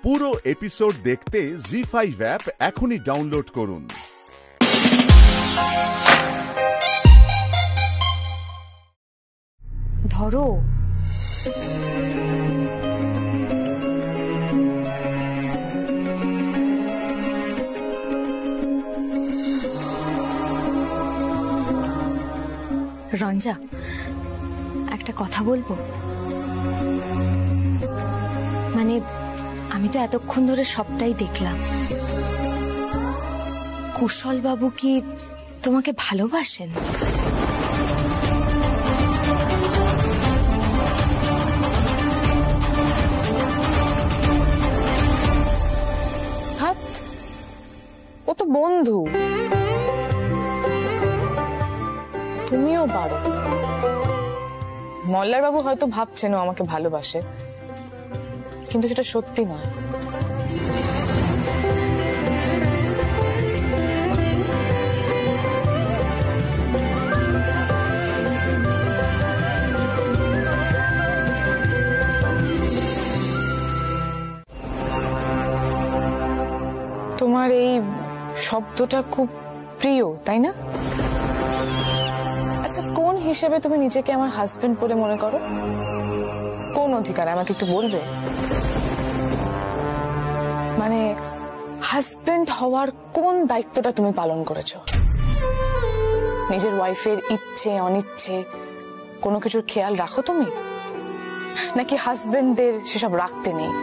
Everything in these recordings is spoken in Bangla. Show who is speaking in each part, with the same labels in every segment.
Speaker 1: পুরো এপিসোড দেখতে জি5 অ্যাপ এখনই ডাউনলোড করুন।
Speaker 2: ধরো রঞ্জা, একটা কথা বলবো। মানে আমি তো এতক্ষণ ধরে সবটাই দেখলাম। কুশল বাবু কি তোমাকে ভালোবাসেন?
Speaker 3: ও তো বন্ধু, তুমিও পারো। মল্লার বাবু হয়তো ভাবছেন ও আমাকে ভালোবাসে, কিন্তু সেটা সত্যি নয়। তোমার এই শব্দটা খুব প্রিয়, তাই না? আচ্ছা, কোন হিসেবে তুমি নিজেকে আমার হাজবেন্ড বলে মনে করো? কোন অধিকার আমাকে একটু বলবে? মানে হাজবেন্ড হওয়ার কোন দায়িত্বটা তুমি পালন করেছো? নিজের ওয়াইফের ইচ্ছে অনিচ্ছে কোনো কিছুর খেয়াল রাখো তুমি, নাকি হাজবেন্ডদের সেসব রাখতে নেই?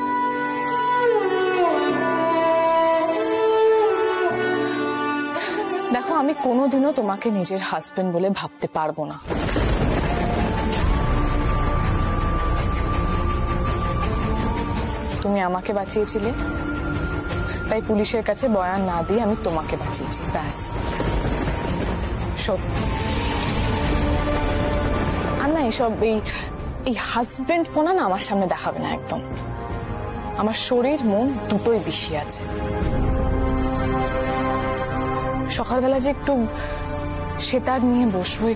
Speaker 3: দেখো, আমি কোনোদিনও তোমাকে নিজের হাজবেন্ড বলে ভাবতে পারবো না। তুমি আমাকে বাঁচিয়েছিলে, তাই পুলিশের কাছে বয়ান না দিয়ে আমি তোমাকে বাঁচিয়েছি, ব্যাস। আর না, এসব এই হাজবেন্ড পোনা না আমার সামনে দেখাবে না একদম। আমার শরীর মন দুটোই বেশি আছে। সকালবেলা যে একটু সেতার নিয়ে বসবো,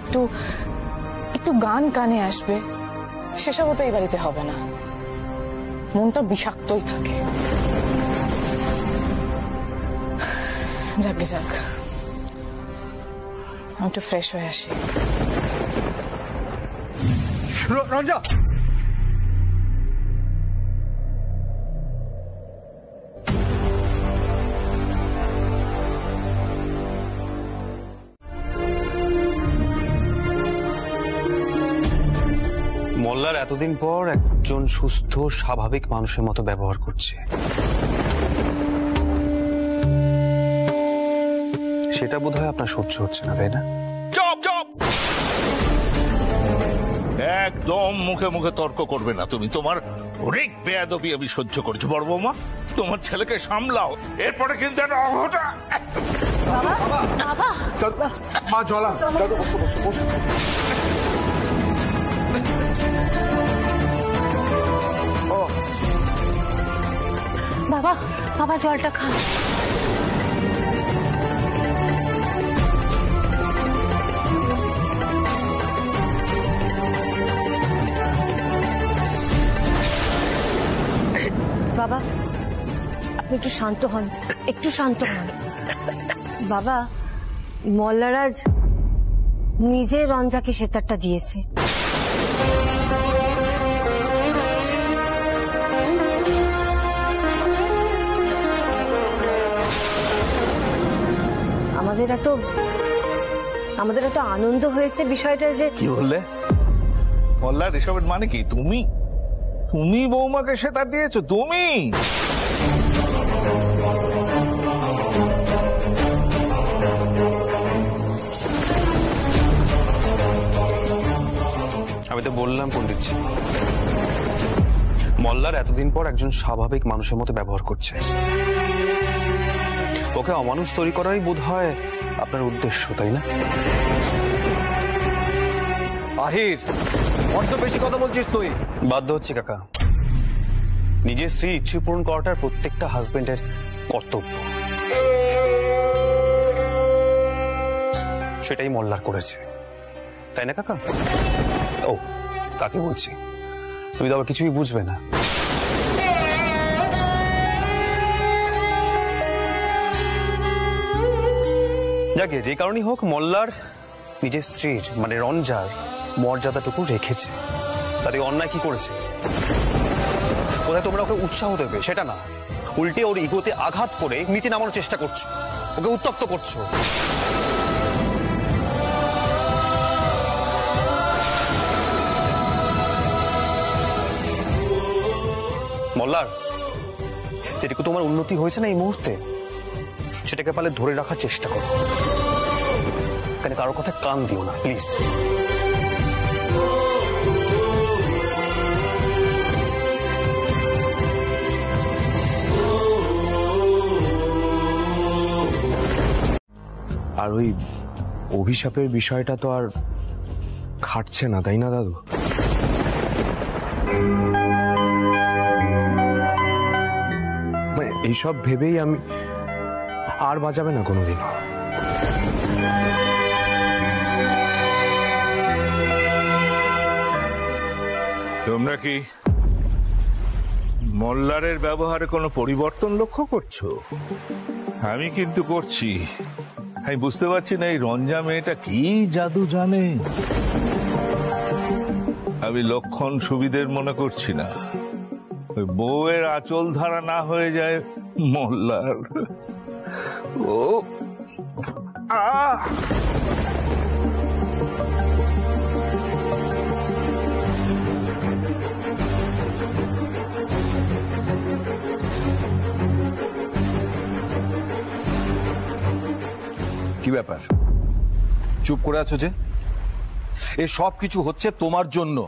Speaker 3: একটু গান কানে আসবে, সেসবও তো এই বাড়িতে হবে না। মনটা বিষাক্তই থাকে। যাক যাক, আমি একটু ফ্রেশ হয়ে আসি।
Speaker 4: রঞ্জা,
Speaker 5: মল্লার এতদিন পর একজন সুস্থ স্বাভাবিক মানুষের মতো ব্যবহার করছে, সেটা বোধহয় আপনার সহ্য হচ্ছে না, তাই না?
Speaker 6: চুপ চুপ, একদম মুখে মুখে তর্ক করবে না তুমি। তোমার অনেক বেয়াদবি আমি সহ্য করছি। বড় বৌমা, তোমার ছেলেকে সামলাও, এরপরে কিন্তু একটা অঘটা।
Speaker 4: মা চলা, বসো বসো বসো।
Speaker 2: বাবা, বাবা জলটা খা। বাবা, আপনি একটু শান্ত হন, একটু শান্ত হন। বাবা, মল্লারাজ নিজে রঞ্জাকে সেতারটা দিয়েছে। আমাদের এত আনন্দ হয়েছে বিষয়টা। যে
Speaker 6: কি বললে? মল্লার এসবের মানে কি? তুমি বৌমাকে সেতার দিয়েছো? তুমি?
Speaker 5: আমি তো বললাম পণ্ডিতজি, মল্লার এতদিন পর একজন স্বাভাবিক মানুষের মতো ব্যবহার করছে। ওকে অমানুষ তৈরি করাই বোধ হয় আপনার উদ্দেশ্য, তাই না?
Speaker 4: আহির, বড্ড বেশি কথা বলছিস তুই।
Speaker 5: বাধ্য হচ্ছি কাকা, নিজের স্ত্রী ইচ্ছে পূরণ করাটার প্রত্যেকটা হাজবেন্ডের কর্তব্য। সেটাই মল্লার করেছে, তাই না কাকা? ও, কাকে বলছি, তুমি তো আবার কিছুই বুঝবে না। যাকে যে কারণেই হোক মল্লার নিজের স্ত্রীর মানে রঞ্জার মর্যাদাটুকু রেখেছে। তাতে অন্যায় কি করেছে? কোথায় তোমরা ওকে উৎসাহ দেবে সেটা না, উল্টে ওর ইগোতে আঘাত করে নিচে নামানোর চেষ্টা করছো, ওকে উত্তপ্ত করছো। মল্লার যেটুকু তোমার উন্নতি হয়েছে না এই মুহূর্তে, সেটাকে পারলে ধরে রাখার চেষ্টা করো। কেন কারোর কথা কান দিও না প্লিজ।
Speaker 7: আর ওই অভিশাপের বিষয়টা তো আর খাটছে না, তাই না দাদু? মানে এইসব ভেবেই আমি আর বাঁচাবে না কোনোদিনও।
Speaker 6: তোমরা কি মল্লারের ব্যবহারে কোনো পরিবর্তন লক্ষ্য করছো? আমি কিন্তু করছি। আমি বুঝতে পারছি না এই রঞ্জা মেয়েটা কি জাদু জানে। আমি লক্ষণ সুবিধের মনে করছি না, ওই বউয়ের আঁচল ধারা না হয়ে যায় মল্লার। ও আহ
Speaker 4: কি ব্যাপার, চুপ করে আছো যে? এ সব কিছু হচ্ছে তোমার জন্য।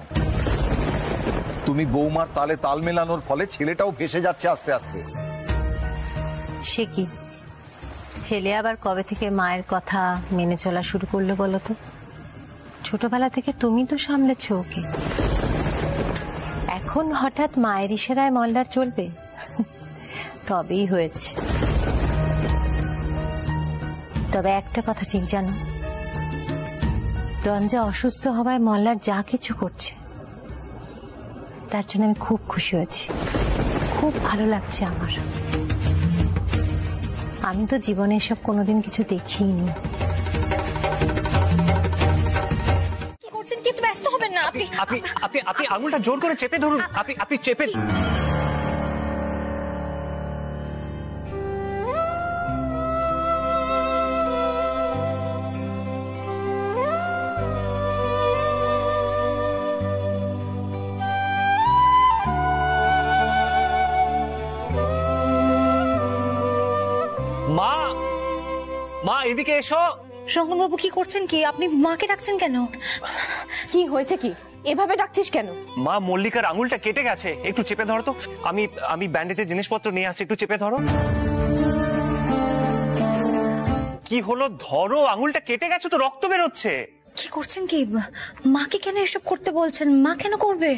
Speaker 4: তুমি বৌমার তালে তাল মেলানোর ফলে ছেলেটাও ভেসে যাচ্ছে আস্তে আস্তে।
Speaker 8: সে কি, ছেলে আবার কবে থেকে মায়ের কথা মেনে চলা শুরু করলো বলো তো? ছোটবেলা থেকে তুমি তো সামলেছ ওকে, এখন হঠাৎ মায়ের ইশারায় মল্লার চলবে? তবেই হয়েছে। তবে একটা কথা ঠিক জানো, রঞ্জা অসুস্থ হওয়ায় মল্লার যা কিছু করছে তার জন্য আমি খুব খুশি হয়েছি, খুব ভালো লাগছে আমার। আমি তো জীবনে এসব কোনোদিন কিছু দেখিনি।
Speaker 2: কি করছেন? কিন্তু ব্যস্ত হবেন না আপনি।
Speaker 5: আপনি আপনি আপনি আঙুলটা জোর করে চেপে ধরুন। আপনি চেপে মা, মা এদিকে এসো।
Speaker 2: রঙ্গনবাবু কি করছেন? কি আপনি মাকে ডাকছেন কেন?
Speaker 3: কি হয়েছে? কি এভাবে ডাকছিস কেন?
Speaker 5: মা, মল্লিকার আঙুলটা কেটে গেছে, একটু চেপে ধরো তো। আমি ব্যান্ডেজের জিনিসপত্র নিয়ে আসছি, একটু চেপে ধরো। কি হলো? ধরো, আঙুলটা কেটে গেছে তো, রক্ত বেরোচ্ছে।
Speaker 2: কি করছেন? কি মাকে কেন এসব করতে বলছেন? মা কেন করবে?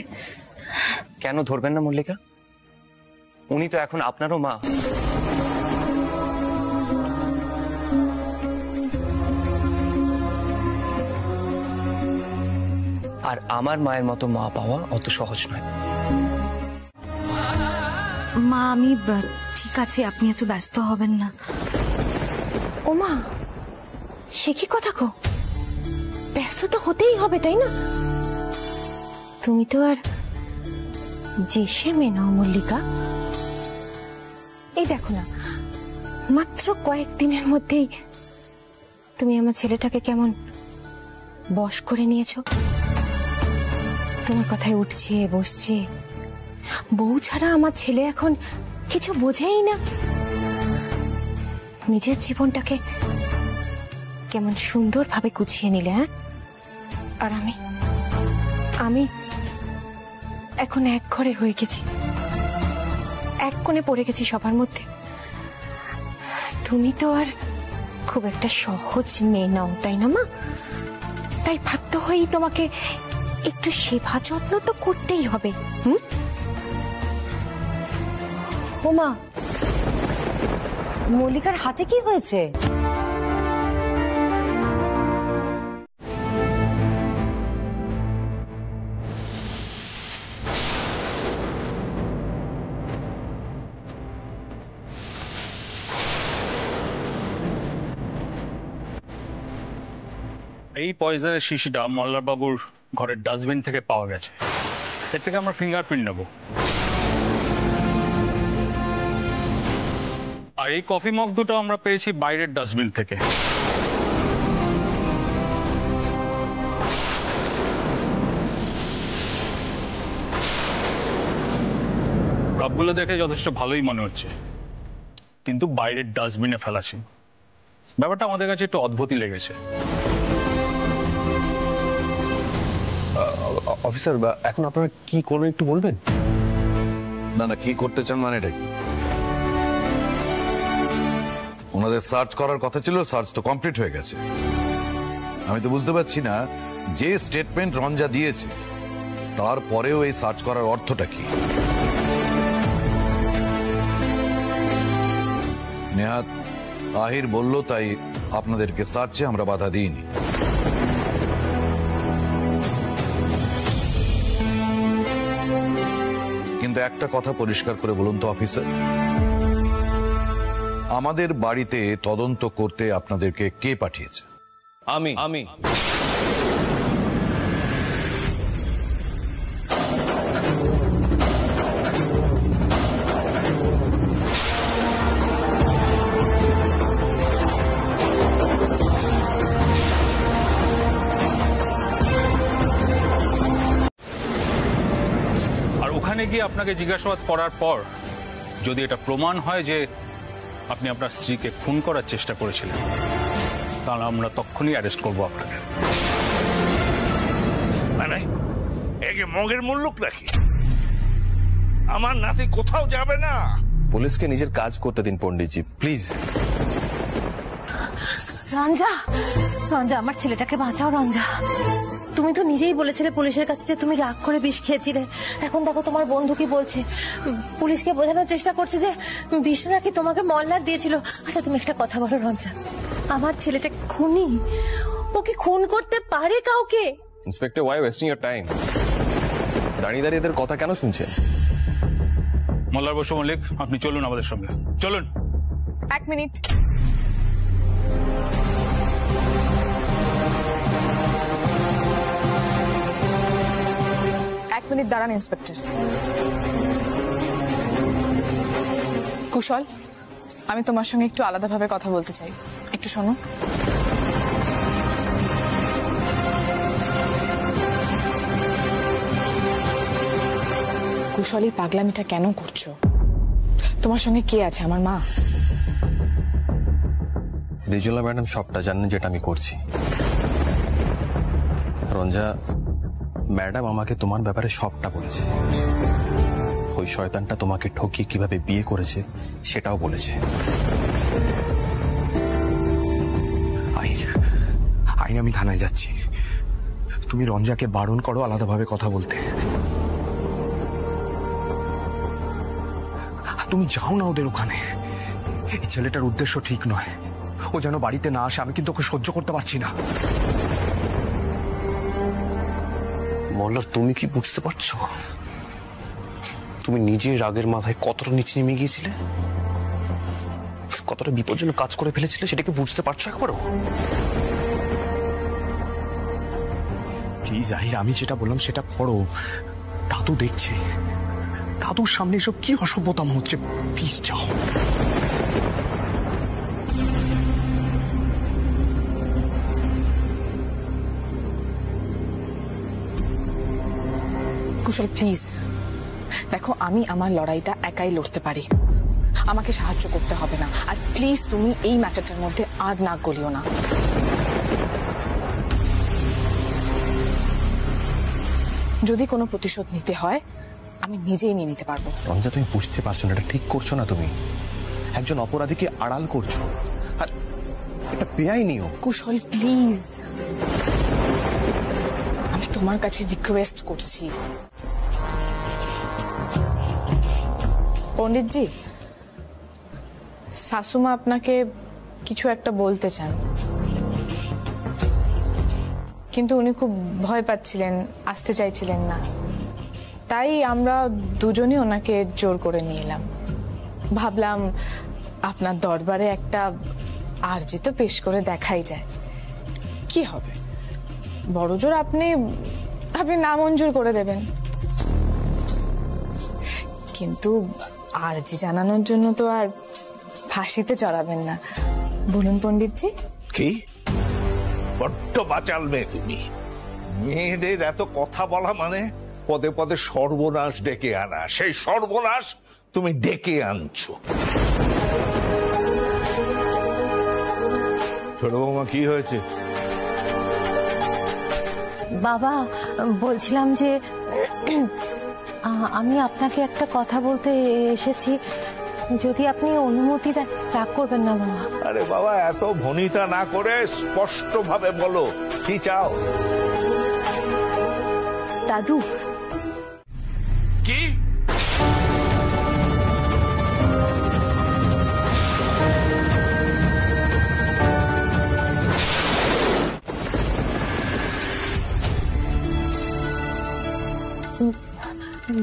Speaker 5: কেন ধরবেন না মল্লিকা? উনি তো এখন আপনারও মা। আর আমার মায়ের মতো মা পাওয়া অত সহজ নয়।
Speaker 2: মা আমি ঠিক আছে, আপনি এত ব্যস্ত হবেন না।
Speaker 3: ও মা, সে কি কথা গো? ব্যস্ত তো হতেই হবে, তাই না? তুমি তো আর যেসে মেয়ে নও মল্লিকা। এই দেখো না, মাত্র কয়েকদিনের মধ্যেই তুমি আমার ছেলেটাকে কেমন বশ করে নিয়েছো। তোমার কথায় উঠছে বসছে। বউ ছাড়া আমার ছেলে এখন কিছু বোঝেই না। নিজের জীবনটাকে কেমন সুন্দরভাবে গুছিয়ে নিলে। হ্যাঁ, আর আমি এখন এক ঘরে হয়ে গেছি, এক কোণে পড়ে গেছি সবার মধ্যে। তুমি তো আর খুব একটা সহজ মেয়ে নও, তাই না মা? তাই বাধ্য হয়েই তোমাকে একটু সেবা যত্ন তো করতেই হবে।
Speaker 9: ও মা, মল্লিকার হাতে কি হয়েছে?
Speaker 10: এই পয়জনের শিশিটা মল্লার বাবুর ঘরের ডাস্টবিন থেকে পাওয়া গেছে। এর থেকে আমরা ফিঙ্গারপ্রিন্ট নেব। আর এই কফি মগ দুটো আমরা পেয়েছি বাইরের ডাস্টবিন থেকে। কাপগুলো দেখে যথেষ্ট ভালোই মনে হচ্ছে, কিন্তু বাইরের ডাস্টবিনে ফেলাছি। ব্যাপারটা আমাদের কাছে একটু অদ্ভুতই লেগেছে।
Speaker 7: অফিসার, এখন আপনারা কি করবেন একটু বলবেন?
Speaker 4: না না, কি করতে চান মানে এটা কি? ওনাদের সার্চ করার কথা ছিল, সার্চ তো কমপ্লিট হয়ে গেছে। আমি তো বুঝতে পারছি না যে স্টেটমেন্ট রঞ্জা দিয়েছে তারপরেও এই সার্চ করার অর্থটা কি। নেহাত আহির বলল তাই আপনাদেরকে সার্চে আমরা বাধা দিইনি। কিন্তু একটা কথা পরিষ্কার করে বলুন তো অফিসার, আমাদের বাড়িতে তদন্ত করতে আপনাদেরকে কে পাঠিয়েছে?
Speaker 7: আমি।
Speaker 10: ওখানে গিয়ে আপনাকে জিজ্ঞাসাবাদ করার পর যদি এটা প্রমাণ হয় যে আপনি আপনার স্ত্রীকে খুন করার চেষ্টা করেছিলেন, তাহলে আমরা তখনই অ্যারেস্ট করব আপনাকে।
Speaker 6: মানে একে মগের মুল্লুক রাখি? আমার নাতি কোথাও যাবে না।
Speaker 7: পুলিশকে নিজের কাজ করতে দিন পণ্ডিতজি, প্লিজ।
Speaker 9: রঞ্জা, আমার ছেলেটাকে বাঁচাও রঞ্জা। তুমি তো নিজেই বলেছিলে পুলিশের কাছে যে তুমি রাগ করে বিষ খেয়েছিলে। এখন দেখো তোমার বন্ধু কি বলছে, পুলিশকে বোঝানোর চেষ্টা করছে যে বিষটা নাকি তোমাকে মল্লার দিয়েছিল। আচ্ছা তুমি একটা কথা বলো রঞ্জা, আমার ছেলেটা খুনি, ও কি খুন করতে পারে কাউকে?
Speaker 7: Inspector, why wasting your time? দাঁড়িয়ে দাঁড়িয়ে এদের কথা কেন শুনছেন?
Speaker 10: মল্লার বসু মল্লিক, আপনি চলুন আমাদের সঙ্গে, চলুন।
Speaker 3: 1 মিনিট। দাঁড়ান ইন্সপেক্টর। কুশল, আমি তোমার সঙ্গে একটু আলাদাভাবে কথা বলতে চাই, একটু শোনো। কুশল, এই পাগলামিটা কেন করছো? তোমার সঙ্গে কে আছে? আমার মা?
Speaker 7: রিজুলা ম্যাডাম সবটা জানেন যেটা আমি করছি। রঞ্জা ম্যাডাম আমাকে তোমার ব্যাপারে সবটা বলেছে। ওই শয়তানটা তোমাকে ঠকিয়ে কিভাবে বিয়ে করেছে সেটাও বলেছে।
Speaker 11: আইন, আমি থানায় যাচ্ছি। তুমি রঞ্জাকে বারণ করো আলাদাভাবে কথা বলতে। তুমি যাও না ওদের ওখানে। এই ছেলেটার উদ্দেশ্য ঠিক নয়, ও যেন বাড়িতে না আসে। আমি কিন্তু ওকে সহ্য করতে পারছি না।
Speaker 5: মল্লার, তুমি কি বুঝতে পারছো তুমি নিজের রাগের মাথায় কতটা নিচে নেমে গিয়েছিলে, কতটা বিপজ্জনক কাজ করে ফেলেছিলে, সেটাকে বুঝতে পারছো একবারও?
Speaker 11: প্লিজ আহির, আমি যেটা বললাম সেটা করো। দাদু দেখছে, দাদুর সামনে এসব কি অসভ্যতাম হচ্ছে। প্লিজ যাও।
Speaker 3: কুশল প্লিজ দেখো, আমি আমার লড়াইটা একাই লড়তে পারি, আমাকে সাহায্য করতে হবে না। আর প্লিজ তুমি এই ম্যাটারটার মধ্যে আর নাক গলিও না। যদি কোনো প্রতিশোধ নিতে হয় আমি নিজেই নিয়ে নিতে পারবো।
Speaker 5: রঞ্জা, তুমি বুঝতে পারছো না এটা ঠিক করছো না। তুমি একজন অপরাধীকে আড়াল করছো, আর এটা বেআইনিও।
Speaker 3: কুশল প্লিজ, আমি তোমার কাছে রিকোয়েস্ট করছি। পণ্ডিতজি, শাশুমা আপনাকে কিছু একটা বলতে চান, কিন্তু উনি খুব ভয় পাচ্ছিলেন, আসতে চাইছিলেন না। তাই আমরা দুজনই ওনাকে জোর করে নিয়ে এলাম। ভাবলাম আপনার দরবারে একটা আরজি তো পেশ করে দেখাই যায়, কি হবে? বড়জোর আপনি নামঞ্জুর করে দেবেন, কিন্তু আরজি জানানোর জন্য তো আর ফাঁসিতে চড়াবেন না, বলুন পণ্ডিতজি।
Speaker 6: কি বড্ড বাচাল মেয়ে তুমি। মেয়েদের এত কথা বলা মানে পদে পদে সর্বনাশ ডেকে আনা। সেই সর্বনাশ তুমি ডেকে আনছো। ছোট বৌমা, কি হয়েছে?
Speaker 8: বাবা, বলছিলাম যে আমি আপনাকে একটা কথা বলতে এসেছি, যদি আপনি অনুমতি দেন। রাগ করবেন না বাবা।
Speaker 6: আরে বাবা, এত ভনিতা না করে স্পষ্ট ভাবে বলো, কি চাও?
Speaker 2: দাদু,
Speaker 6: কি?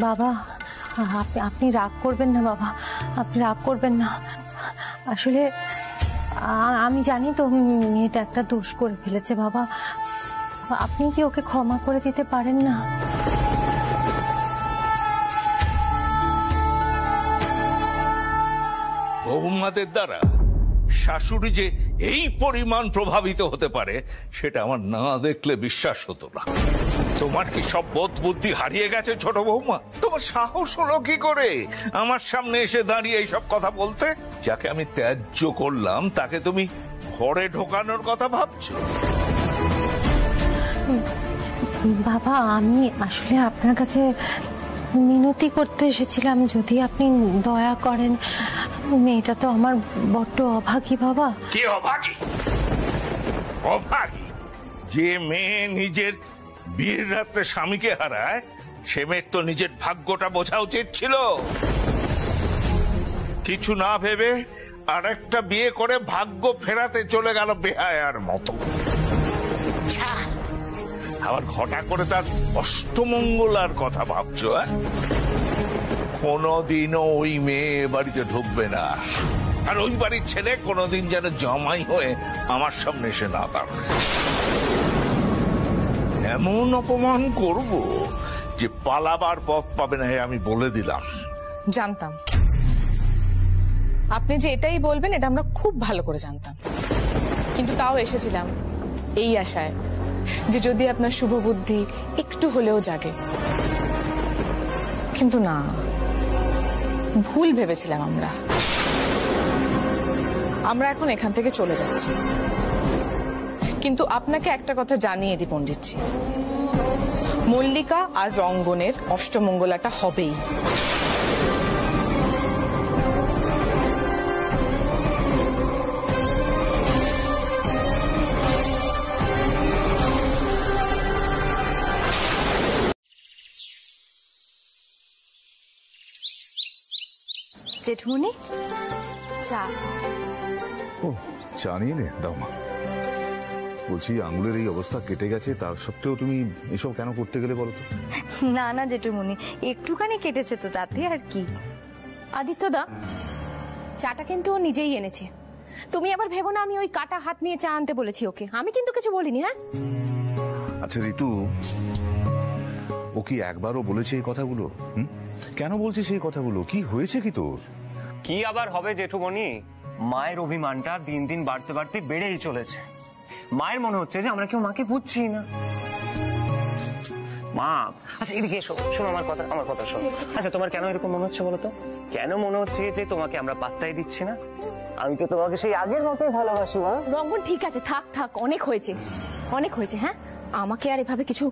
Speaker 8: বাবা, আপনি রাগ করবেন না বাবা, আপনি রাগ করবেন না। আসলে আমি জানি তো মেয়েটা একটা দোষ করে ফেলেছে বাবা, আপনি কি ওকে ক্ষমা করে দিতে পারেন না?
Speaker 6: বৌমাদের দ্বারা শাশুড়ি যে এই পরিমাণ প্রভাবিত হতে পারে সেটা আমার না দেখলে বিশ্বাস হতো না। তোমার কি সব বোধ বুদ্ধি হারিয়ে গেছে ছোট বৌমা? তোমার সাহস হলো কি করে আমার সামনে এসে দাঁড়িয়ে এইসব কথা বলতে? যাকে আমি ত্যায্য করলাম তাকে তুমি ঘরে ঢোকানোর কথা ভাবছো?
Speaker 8: বাবা, আমি আসলে আপনার কাছে মিনতি করতে এসেছিলাম, যদি আপনি দয়া করেন। মেয়েটা তো আমার বড্ড অভাগী বাবা।
Speaker 6: কি অভাগী? অভাগী? যে মেয়ে নিজের বিয়ের রাত্রে স্বামীকে হারায় সে মেয়ের তো নিজের ভাগ্যটা বোঝা উচিত ছিল। কিছু না ভেবে আরেকটা বিয়ে করে ভাগ্য ফেরাতে চলে গেল বেহায়ার মতো। আবার ঘটা করে তার অষ্টমঙ্গলার কথা ভাবছো? কোনদিনও ওই মেয়ে বাড়িতে ঢুকবে না, আর ওই বাড়ির ছেলে কোনদিন যেন জামাই হয়ে আমার সামনে এসে না দাঁড়ায়। এমন অপমান করব যে পালাবার পথ পাবে না, আমি বলে দিলাম।
Speaker 3: জানতাম আপনি যে এটাই বলবেন, এটা আমরা খুব ভালো করে জানতাম, কিন্তু তাও এসেছিলাম এই আশায় যে যদি আপনার শুভ বুদ্ধি একটু হলেও জাগে। কিন্তু না, ভুল ভেবেছিলাম আমরা এখন এখান থেকে চলে যাচ্ছি। কিন্তু আপনাকে একটা কথা জানিয়ে দিই পণ্ডিতজি, মল্লিকা আর রঙ্গনের অষ্টমঙ্গলাটা হবেই।
Speaker 2: জেঠুমনি, চা।
Speaker 1: ও, চা নিয়ে নে, দাও মা। বলছি, আঙুলের এই অবস্থা কেটে গেছে, তার সত্ত্বেও তুমি এসব কেন করতে গেলে বলো তো?
Speaker 2: না না জেঠুমনি, একটুখানি কেটেছে তো, তাতে আর কি।
Speaker 9: আদিত্যদা, চাটা কিন্তু ও নিজেই এনেছে। তুমি আবার ভেবো না আমি ওই কাটা হাত নিয়ে চা আনতে বলেছি ওকে। আমি কিন্তু কিছু বলিনি। হ্যাঁ,
Speaker 1: আচ্ছা ঋতু, ও কি একবারও বলেছে এই কথাগুলো? কেন বলছে সেই কথাগুলো? কি হয়েছে কি তোর?
Speaker 5: কি আবার হবে জেঠুমণি, মায়ের অভিমানটা দিন দিন বাড়তে বাড়তে বেড়েই চলেছে। মায়ের মনে হচ্ছে যে আমরা কেউ মাকে বুঝছি না। মা, আচ্ছা এদিকে এসো, শোনো আমার কথা শোনো। আচ্ছা, তোমার কেন এরকম মনে হচ্ছে বলো তো? কেন মনে হচ্ছে যে তোমাকে আমরা পাত্তাই দিচ্ছি না? আমি তো তোমাকে সেই আগের মতোই ভালোবাসি মা।
Speaker 9: রঙ্গন, ঠিক আছে, থাক, অনেক হয়েছে। হ্যাঁ, আমাকে আর এভাবে কিছু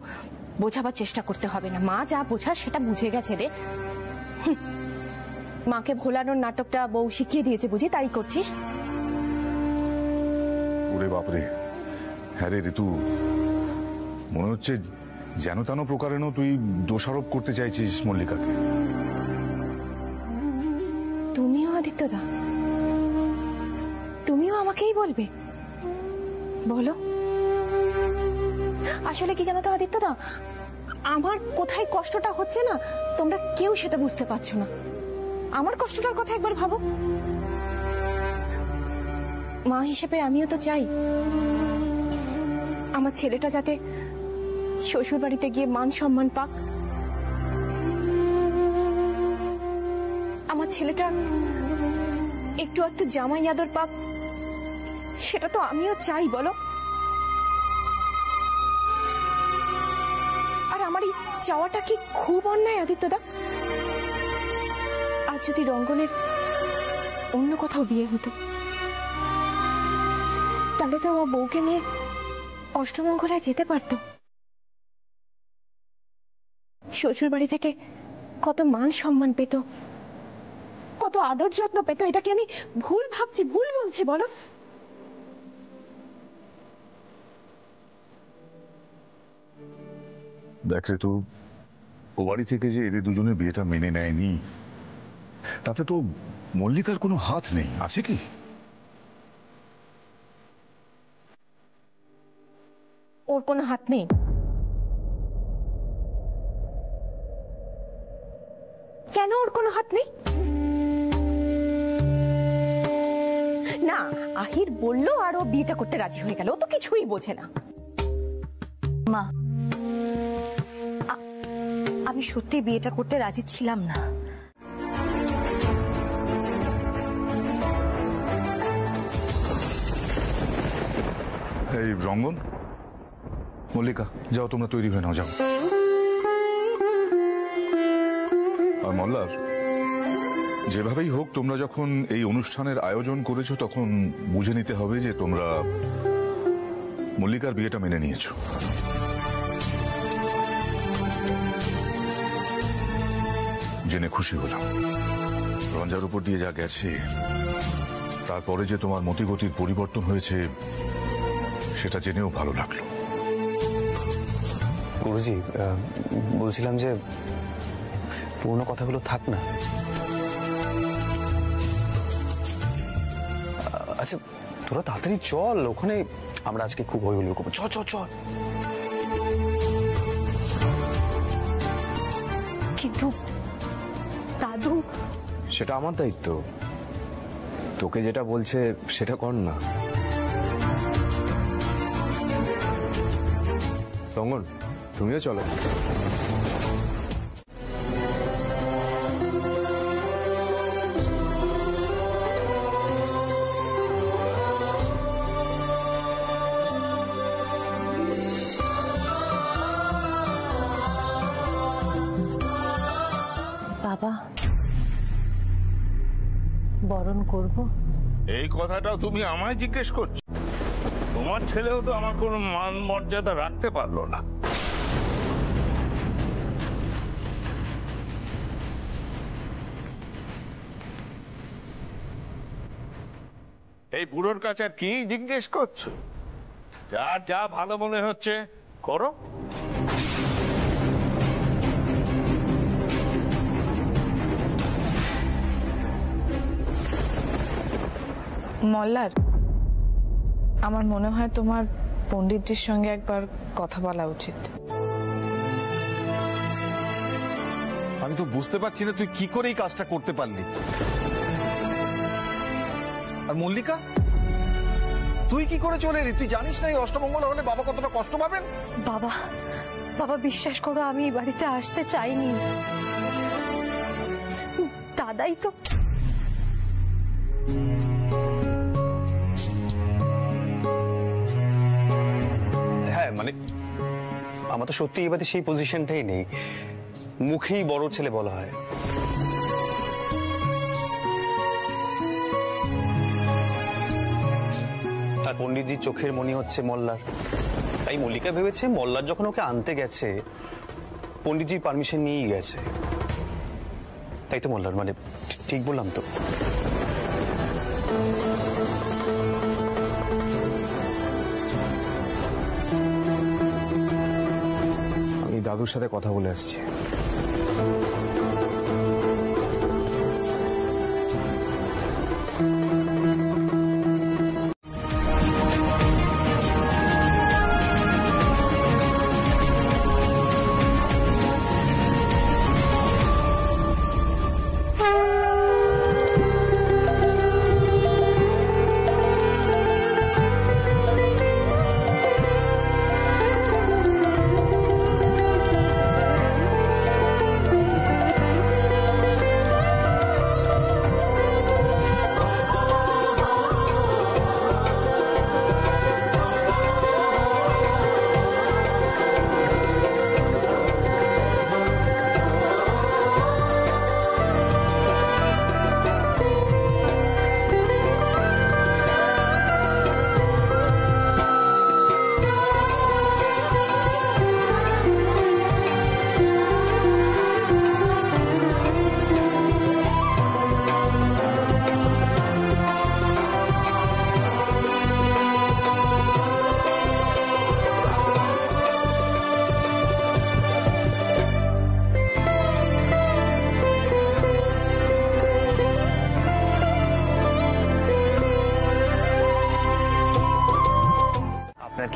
Speaker 9: বোঝাবার চেষ্টা করতে হবে না। মা যা বোঝার সেটা বুঝে গেছে রে। মাকে ভোলানোর নাটকটা বউ শিখিয়ে দিয়েছে বুঝি, তাই করছিস?
Speaker 1: ওরে বাপরে, হ্যাঁ রে ঋতু, মনে হচ্ছে যেন তেন প্রকারেণও তুই দোষারোপ করতে চাইছিস মল্লিকাকে।
Speaker 9: তুমিও আদিত্যদা, তুমিও আমাকেই বলবে? বলো। আসলে কি জানো তো আদিত্যদা, আমার কোথায় কষ্টটা হচ্ছে না তোমরা কেউ সেটা বুঝতে পারছো না। আমার কষ্টটার কথা একবার ভাবো। মা হিসেবে আমিও তো চাই আমার ছেলেটা যাতে
Speaker 3: শ্বশুর বাড়িতে গিয়ে মান সম্মান পাক, আমার ছেলেটা একটু একটু জামাই আদর পাক, সেটা তো আমিও চাই বলো। আর আমার এই চাওয়াটা কি খুব অন্যায় আদিত্যদা? আজ যদি রঙ্গনের অন্য কোথাও বিয়ে হতো, তাহলে তো আমার বউকে নিয়ে অষ্টমঙ্গলায় যেতে পারতো। শ্বশুর বাড়ি থেকে কত মান সম্মান পেত, কত আদর যত্ন পেত। এটা কি আমি ভুল ভাবছি, ভুল বলছি বলো?
Speaker 1: দেখ রে, তো ও বাড়ি থেকে যে এদের দুজনের বিয়েটা মেনে নেয়নি, তাতে তো মল্লিকার কোনো হাত নেই, আছে কি?
Speaker 3: ওর কোনো হাত নেই? কেন ওর কোনো হাত নেই? না, আহির বললো আর ও বিয়েটা করতে রাজি হয়ে গেল, ও তো কিছুই বোঝে না।
Speaker 2: মা, আমি সত্যি বিয়েটা করতে রাজি ছিলাম না।
Speaker 1: এই রঙ্গন, মল্লিকা, যাও তোমরা তৈরি হয়ে নাও, যাও। আর মল্লার, যেভাবেই হোক তোমরা যখন এই অনুষ্ঠানের আয়োজন করেছো তখন বুঝে নিতে হবে যে তোমরা মল্লিকার বিয়েটা মেনে নিয়েছো। জেনে খুশি হলাম। রঞ্জার উপর দিয়ে যা গেছে, তারপরে যে তোমার মতিগতির পরিবর্তন হয়েছে, সেটা জেনেও ভালো লাগলো।
Speaker 5: গুরুজি, বলছিলাম যে পুরনো কথাগুলো থাক না। আচ্ছা, তোরা তাড়াতাড়ি চল, ওখানে আমরা আজকে খুব হইহুল্লোড় করবো। চল চল চল।
Speaker 2: কিন্তু দাদু,
Speaker 11: সেটা আমার দায়িত্ব। তোকে যেটা বলছে সেটা কর না। রঙ্গন, তুমিও চলো।
Speaker 8: বাবা, বরণ করব?
Speaker 6: এই কথাটা তুমি আমায় জিজ্ঞেস করছো? তোমার ছেলেও তো আমার কোনো মান মর্যাদা রাখতে পারলো না। এই বুড়োর কাছে আর কি জিজ্ঞেস করছো? যা যা ভালো মনে হচ্ছে করো।
Speaker 3: মল্লার, আমার মনে হয় তোমার পণ্ডিতজির সঙ্গে একবার কথা বলা উচিত।
Speaker 4: আমি তো বুঝতে পারছি না তুই কি করে এই কাজটা করতে পারলি। আর মল্লিকা, তুই কি করে চলে এলি? তুই জানিস না এই অষ্টমঙ্গল হলে বাবা কতটা কষ্ট পাবেন?
Speaker 8: বাবা, বাবা বিশ্বাস করো, আমি এই বাড়িতে আসতে চাইনি। দাদাই তো।
Speaker 5: হ্যাঁ, মানে আমার তো সত্যি এবারে সেই পজিশনটাই নেই। মুখেই বড় ছেলে বলা হয়। আর পণ্ডিতজির চোখের মনি হচ্ছে মল্লার। তাই মল্লিকা ভেবেছে মল্লার যখন ওকে আনতে গেছে, পণ্ডিতজির পারমিশন নিয়েই গেছে। তাই তো মল্লার, মানে ঠিক বললাম তো?
Speaker 11: আমি দাদুর সাথে কথা বলে আসছি।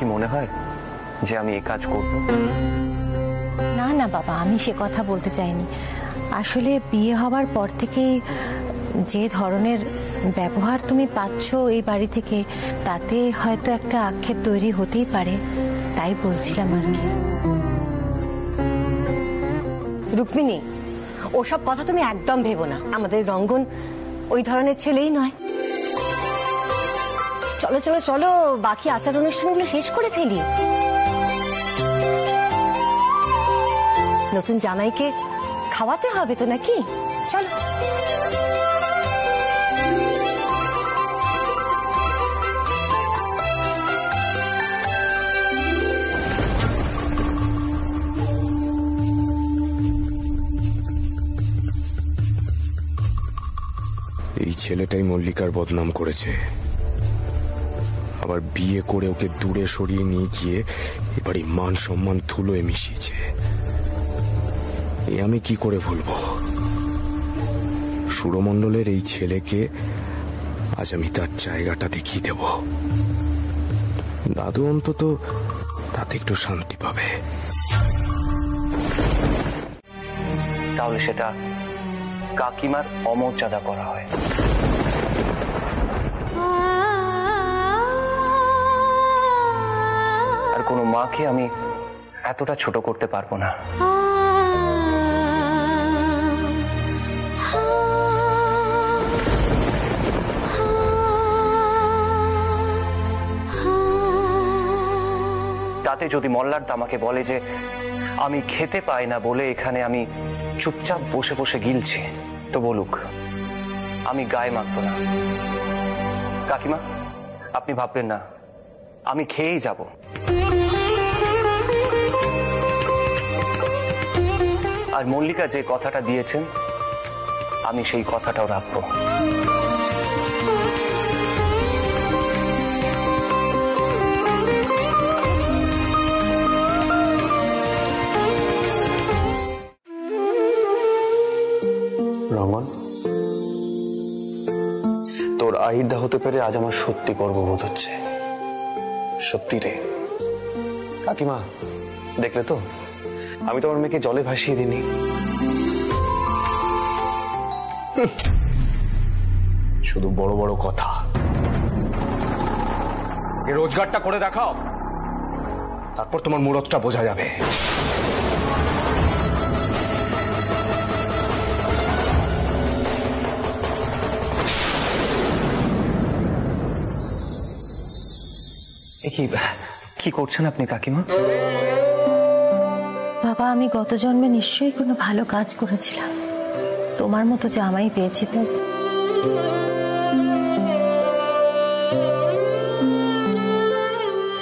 Speaker 5: কি মনে হয় যে আমি এই কাজ করব?
Speaker 9: না না বাবা, আমি সে কথা বলতে চাইনি। আসলে বিয়ে হবার পর থেকেই যে ধরনের ব্যবহার তুমি পাচ্ছ এই বাড়ি থেকে, তাতে হয়তো একটা আক্ষেপ তৈরি হতেই পারে, তাই বলছিলাম আর কি।
Speaker 12: রুক্মিণী, ওসব কথা তুমি একদম ভেবো না। আমাদের রঙ্গন ওই ধরনের ছেলেই নয়। চলো চলো চলো, বাকি আচার অনুষ্ঠানগুলো শেষ করে ফেলি। নতুন জামাইকে খাওয়াতে হবে তো নাকি? চলো।
Speaker 11: এই ছেলেটাই মল্লিকার বদনাম করেছে, আবার বিয়ে করে ওকে দূরে সরিয়ে নিয়ে গিয়ে এবারে মান সম্মান ধুলোয় মিশিয়েছে। আমি কি করে ভুলবো? সুরমণ্ডলের এই ছেলেকে আজ আমি তার জায়গাটা দেখিয়ে দেব। দাদু অন্তত তাতে একটু শান্তি পাবে।
Speaker 5: তাহলে সেটা কাকিমার অমর্যাদা করা হয়। আর কোনো মাকে আমি এতটা ছোট করতে পারবো না। তাতে যদি মল্লার আমাকে বলে যে আমি খেতে পাই না বলে এখানে আমি চুপচাপ বসে বসে গিলছি, তো বলুক, আমি গায়ে মাখবো না। কাকিমা, আপনি ভাববেন না, আমি খেয়েই যাব। আর মল্লিকা যে কথাটা দিয়েছেন, আমি সেই কথাটাও রাখবো। রমন, তোর আহিরদা হতে পেরে আজ আমার সত্যি গর্ববোধ হচ্ছে। সত্যি রে। কাকিমা, দেখলে তো, আমি তোমার মেয়েকে জলে ভাসিয়ে দিইনি।
Speaker 11: শুধু বড় বড় কথা। এই রোজগারটা করে দেখাও, তারপর তোমার মুরতটা বোঝা যাবে।
Speaker 5: কি করছেন আপনি কাকিমা?
Speaker 9: বাবা, আমি গত জন্মে নিশ্চয়ই কোনো ভালো কাজ করেছিলাম, তোমার মতো জামাই পেয়েছি তো।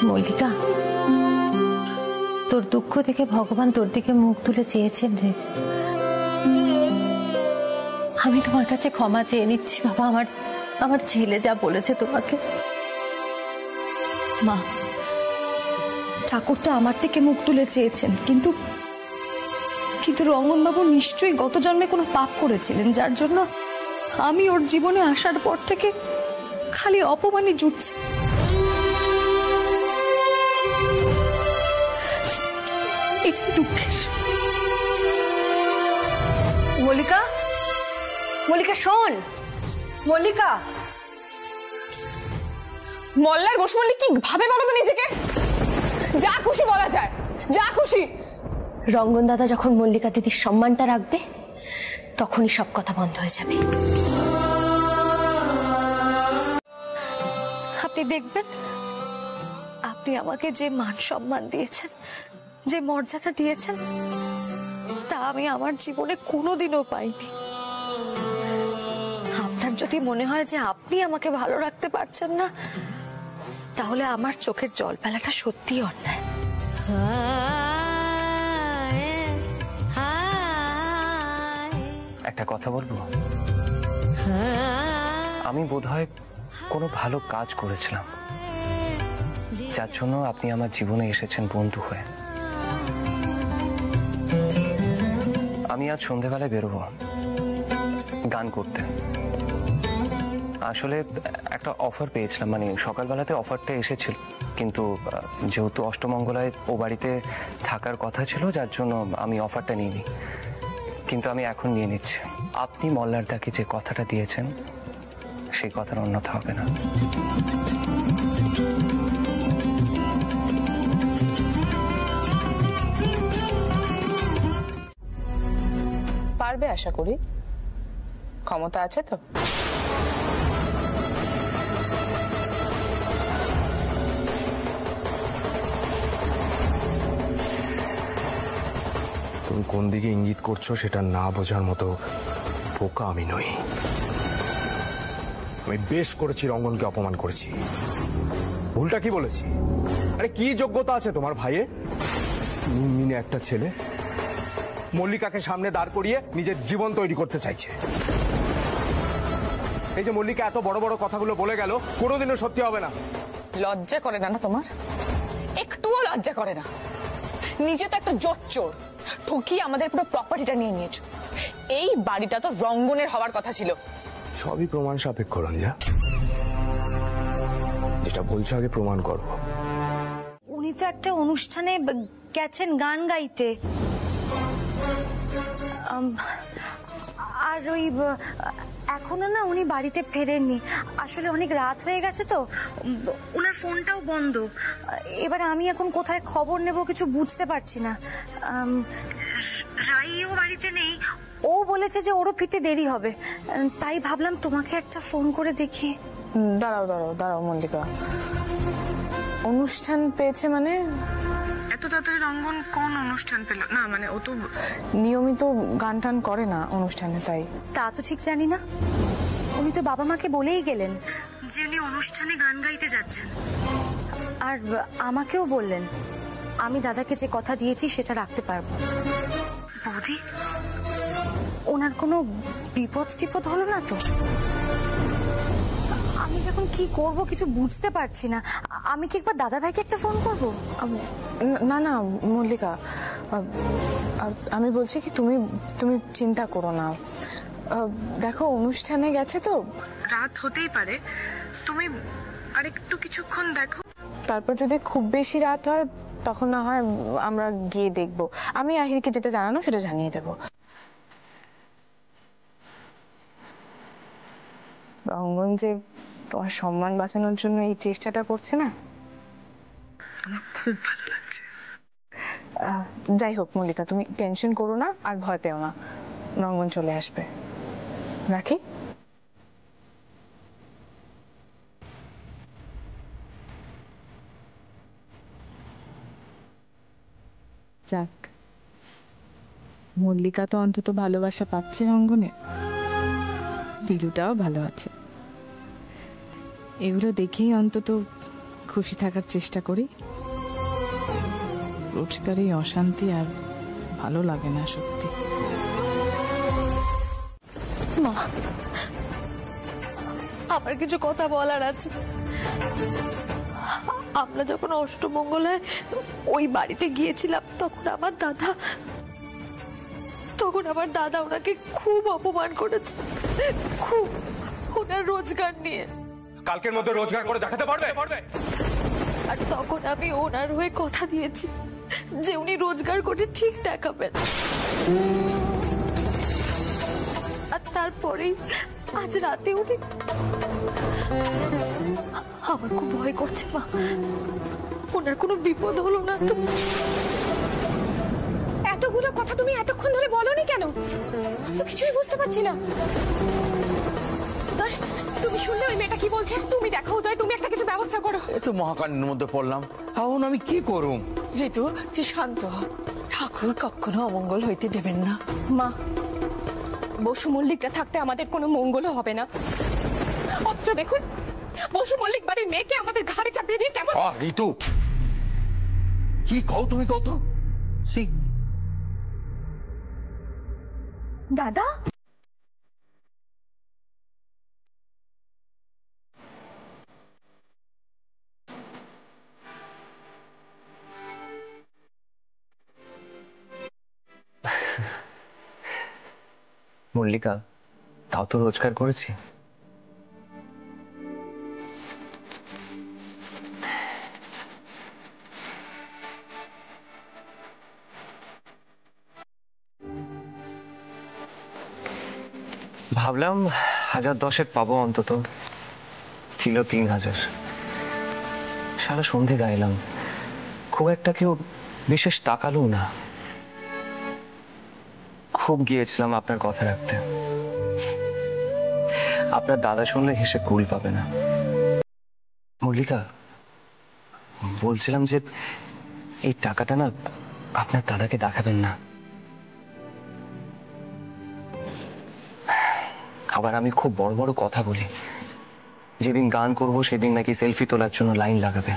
Speaker 9: মল্লিকা, তোর দুঃখ থেকে ভগবান তোর দিকে মুখ তুলে চেয়েছেন রে। আমি তোমার কাছে ক্ষমা চেয়ে নিচ্ছি বাবা। আমার ছেলে যা বলেছে তোমাকে।
Speaker 2: মা, ঠাকুর তো আমার থেকে মুখ তুলে চেয়েছেন, কিন্তু রঙ্গনবাবু নিশ্চয়ই গত জন্মে কোনো পাপ করেছিলেন, যার জন্য আমি ওর জীবনে আসার পর থেকে খালি অপমানই জুটছে। এটাই দুঃখের।
Speaker 12: মল্লিকা, মল্লিকা শোন। মল্লিকা,
Speaker 3: মল্লার বসমল্লি কি ভাবে বলো তো নিজেকে? যা খুশি বলা যায়, যা খুশি।
Speaker 12: রঙ্গন দাদা যখন মল্লিকা দিদির সম্মানটা রাখবে, তখনই সব কথা বন্ধ হয়ে যাবে।
Speaker 2: আপনি দেখবেন, আপনি আমাকে যে মান সম্মান দিয়েছেন, যে মর্যাদা দিয়েছেন, তা আমি আমার জীবনে কোনোদিনও পাইনি। আপনার যদি মনে হয় যে আপনি আমাকে ভালো রাখতে পারছেন না, তাহলে আমার চোখের জল ফেলাটা সত্যি অন্যায়।
Speaker 5: একটা কথা বলবো? আমি বোধহয় কোনো ভালো কাজ করেছিলাম, যার জন্য আপনি আমার জীবনে এসেছেন বন্ধু হয়ে। আমি আজ সন্ধেবেলায় বেরোবো গান করতে।
Speaker 13: আসলে একটা অফার পেয়েছিলাম, মানে সকালবেলাতে অফারটা এসেছিল, কিন্তু যেহেতু অষ্টমঙ্গলায় ও বাড়িতে থাকার কথা ছিল, যার জন্য আমি অফারটা নিইনি। কিন্তু আমি এখন নিয়ে নিচ্ছি। আপনি মল্লারদাকে যে কথাটা দিয়েছেন সেই কথার অন্যথা হবে না।
Speaker 3: পারবে আশা করি, ক্ষমতা আছে তো।
Speaker 11: তুমি কোন দিকে ইঙ্গিত করছো সেটা না বোঝার মতো বোকা আমি নই। আমি বেশ করেছি, রঙ্গনকে অপমান করেছি। ভুলটা কি বলেছি? আরে কি যোগ্যতা আছে তোমার ভাইয়ের? মিনে একটা ছেলে মল্লিকাকে সামনে দাঁড় করিয়ে নিজের জীবন তৈরি করতে চাইছে। এই যে মল্লিকা এত বড় বড় কথাগুলো বলে গেল, কোনোদিনও সত্যি হবে না।
Speaker 3: লজ্জা করে না না তোমার? একটুও লজ্জা করে না? নিজে তো একটা জোট চোর, ঠকিয়ে আমাদের পুরো প্রপার্টিটা নিয়ে নিয়েছো। এই বাড়িটা তো রঙ্গনের হওয়ার কথা ছিল।
Speaker 11: সবই প্রমাণ সাপেক্ষ রঞ্জা, যেটা বলছো আগে প্রমাণ করো।
Speaker 8: উনি তো একটা অনুষ্ঠানে গেছেন গান গাইতে, আর ওই এখনো না উনি বাড়িতে ফেরেননি। আসলে অনেক রাত হয়ে গেছে তো, ওনার ফোনটাও বন্ধ। এবার আমি এখন কোথায় খবর নেব কিছু বুঝতে পারছি না। রাইও বাড়িতে নেই, ও বলেছে যে ওরও ফিরতে দেরি হবে, তাই ভাবলাম তোমাকে একটা ফোন করে দেখি।
Speaker 3: দাঁড়াও দাঁড়াও দাঁড়াও মল্লিকা, অনুষ্ঠান পেয়েছে মানে? এত তাড়াতাড়ি রঙ্গন কোন অনুষ্ঠান পেল? না মানে ও তো নিয়মিত গান টান করে না অনুষ্ঠানে, তাই।
Speaker 8: তা তো ঠিক জানি না, উনি তো বাবা মাকে বলেই গেলেন যে উনি অনুষ্ঠানে গান গাইতে যাচ্ছেন, আর আমাকেও বললেন আমি দাদাকে যে কথা দিয়েছি সেটা রাখতে পারবো। বৌদি, ওনার কোনো বিপদ টিপদ হলো না তো? আমি যখন কি করব কিছু বুঝতে পারছি না। আমি কি একবার দাদা ভাইকে একটা ফোন করব?
Speaker 3: না না মল্লিকা, আমি বলছি কি তুমি তুমি চিন্তা করো না। দেখো অনুষ্ঠানে গেছে তো রাত হতেই পারে, তুমি আরেকটু কিছুক্ষণ দেখো, তারপর যদি খুব বেশি রাত হয় তখন না হয় আমরা গিয়ে দেখবো। আমি আহিরকে যেটা জানানো সেটা জানিয়ে দেবো। রঙ্গন যে তোমার সম্মান বাঁচানোর জন্য এই চেষ্টাটা করছে না, আমার খুব ভালো লাগছে। যাই হোক মল্লিকা, তুমি টেনশন করো না আর ভয় পেও না, রঙ্গন চলে আসবে। রাখি। যাক, মল্লিকা তো অন্তত ভালোবাসা পাচ্ছে রঙ্গনে, দিলুটাও ভালো আছে। এগুলো দেখেই অন্তত খুশি থাকার চেষ্টা করি। রোজকারই অশান্তি আর ভালো লাগে না সত্যি।
Speaker 2: মা, আমার কিছু কথা বলার আছে। আমরা যখন অষ্টমঙ্গলায় ওই বাড়িতে গিয়েছিলাম তখন আমার দাদা ওনাকে খুব অপমান করেছে, খুব, ওনার রোজগার নিয়ে।
Speaker 11: কালকের মধ্যে রোজগার করে দেখাতে পারবে?
Speaker 2: আর তখন আমি ওনার হয়ে কথা দিয়েছি যে উনি রোজগার করে ঠিক দেখাবেন। আর তারপরেই আজ রাতে উনি, আমার খুব ভয় করছে মা, ওনার কোনো বিপদ হলো না তো?
Speaker 3: এতগুলো কথা তুমি এতক্ষণ ধরে বলোনি কেন? আমি তো কিছুই বুঝতে পারছি না। তুমি শুনলে ওই মেয়েটা কি বলছে? তুমি দেখো উদয়, তুমি একটা কিছু ব্যবস্থা করো।
Speaker 14: এ তো মহাকাণ্ডের মধ্যে পড়লাম, এখন আমি কি করুম?
Speaker 15: ঋতু, তুই শান্ত হ, ঠাকুর কখনো অমঙ্গল হইতে দেবেন না।
Speaker 3: মা, বসু মল্লিকরা থাকতে আমাদের কোনো মঙ্গলও হবে না। অথচ দেখুন, বসু মল্লিক বাড়ির মেয়েকে আমাদের ঘাড়ে চাপিয়ে দিয়ে কেমন।
Speaker 14: ঋতু, কি কও তুমি? কত
Speaker 2: দাদা,
Speaker 13: মল্লিকা, তাও তো রোজগার করেছি। ভাবলাম 1010 পাবো অন্তত, ছিল 3000। সারা সন্ধে গাইলাম, খুব একটা কেউ বিশেষ তাকালো না। খুব গিয়েছিলাম আপনার কথা রাখতে। আপনার দাদা শুনলে হেসে কুল পাবে না। মল্লিকা, বলছিলাম যে এই টাকাটা না আপনার দাদাকে দেখাবেন না। আবার আমি খুব বড় বড় কথা বলি, যেদিন গান করব সেদিন নাকি সেলফি তোলার জন্য লাইন লাগাবে।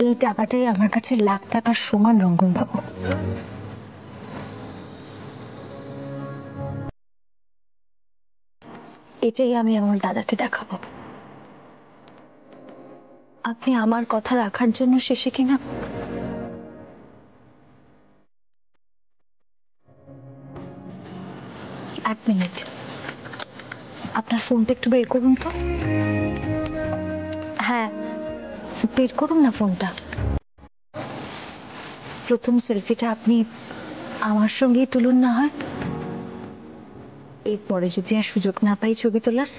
Speaker 8: এই টাকাটাই আমার কাছে লাখ টাকার সমান, রঙ্গন বাবু। এটাই আমি আমার দাদাকে দেখাবো। আপনি আমার কথা রাখার জন্য শেষে কিনা এক মিনিট, আপনার ফোনটা একটু বের করুন তো। হ্যাঁ, বের করুন না ফোনটা। প্রথম সেলফিটা আপনি আমার সঙ্গেই তুলুন না হয়, এরপরে যদি আর সুযোগ না পাই ছবি তোলার।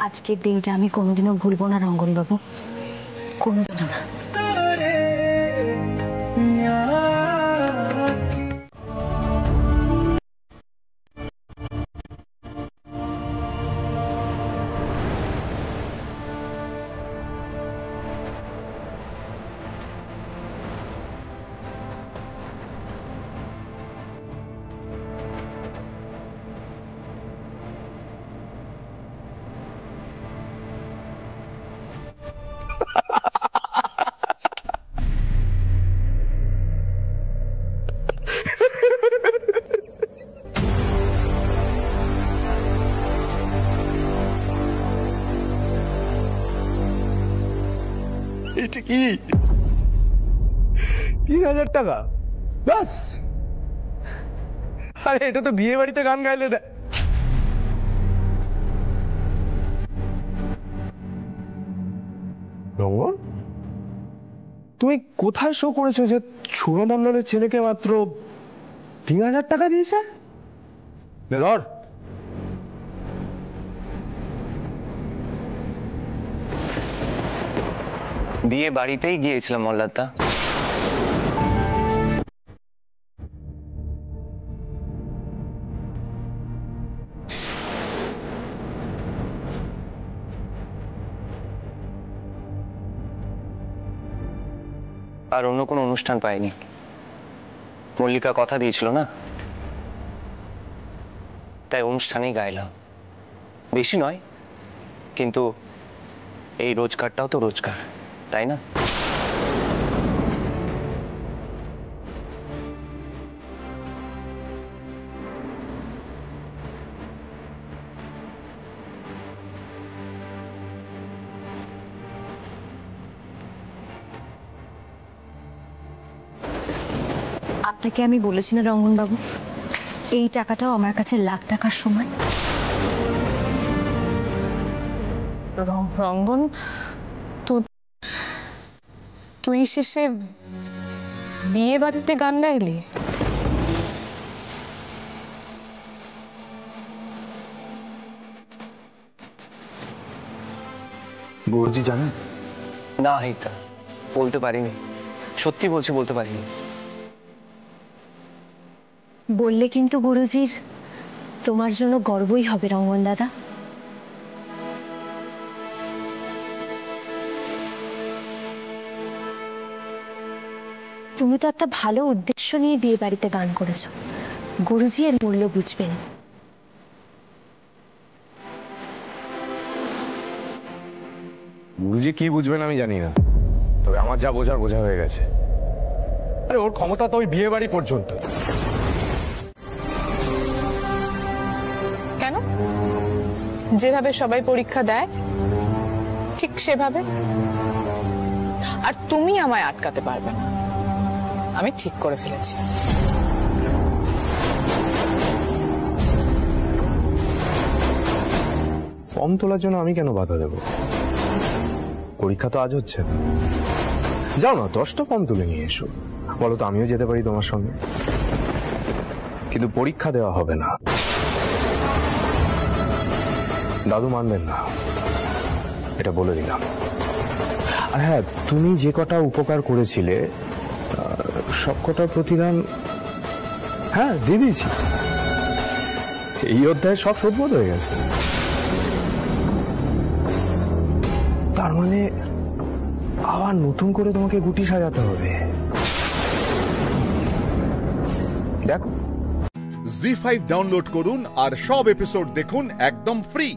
Speaker 8: আজকের দিনটা আমি কোনোদিনও ভুলবো না রঙ্গন বাবু, কোনোদিনও না।
Speaker 11: এটা কি 3000 টাকা বাস? আরে এটা তো বিয়ে বাড়িতে গান গাইলে দেয়। রঙ্গন, তুমি কোথায় শো করেছো যে সুরম মন্ডলের ছেলেকে মাত্র 3000 টাকা দিয়েছে? ধর।
Speaker 13: বিয়ে বাড়িতেই গিয়েছিলাম মল্লারদা। আর অন্য কোনো অনুষ্ঠান পাইনি। মল্লিকা কথা দিয়েছিল না, তাই অনুষ্ঠানেই গাইলাম। বেশি নয়, কিন্তু এই রোজগারটাও তো রোজগার, তাই না?
Speaker 8: আপনাকে আমি বলেছি না রঙ্গন বাবু, এই টাকাটাও আমার কাছে লাখ টাকার সমান।
Speaker 3: রঙ্গন, তুই শেষে বিয়ে বাড়িতে গান গাইলি?
Speaker 11: গুরুজি জানেন?
Speaker 13: না হিতা, বলতে পারিনি। সত্যি বলছি, বলতে পারিনি।
Speaker 8: বললে কিন্তু গুরুজির তোমার জন্য গর্বই হবে রঙ্গন দাদা। তুমি তো একটা ভালো উদ্দেশ্য নিয়ে বিয়ে বাড়িতে গান করেছো, গুরুজি এর মূল্য বুঝবেন।
Speaker 11: গুরুজি কি বুঝবেন আমি জানি না, তবে আমার যা বোঝার বোঝা হয়ে গেছে। আরে ওর ক্ষমতা তো ওই বিয়ে বাড়ি পর্যন্ত।
Speaker 3: কেন? যেভাবে সবাই পরীক্ষা দেয় ঠিক সেভাবে। আর তুমি আমায় আটকাতে পারবে না, আমি ঠিক করে ফেলেছি।
Speaker 11: ফর্ম তোলার জন্য আমি কেন বাধা দেব? পরীক্ষা তো আজ হচ্ছে না। যাও না, 10টা ফর্ম তুলে নিয়ে এসো। বলো তো আমিও যেতে পারি তোমার সঙ্গে, কিন্তু পরীক্ষা দেওয়া হবে না। দাদু মানবেন না, এটা বলে দিলাম। আর হ্যাঁ, তুমি যে কটা উপকার করেছিলে সব কটার প্রতিদান হ্যাঁ দিয়ে দিয়েছি। এই অধ্যায়ে সব শোধবোধ হয়ে গেছে। তার মানে আবার নতুন করে তোমাকে গুটি সাজাতে হবে। দেখো,
Speaker 16: জি5 ডাউনলোড করুন আর সব এপিসোড দেখুন একদম ফ্রি।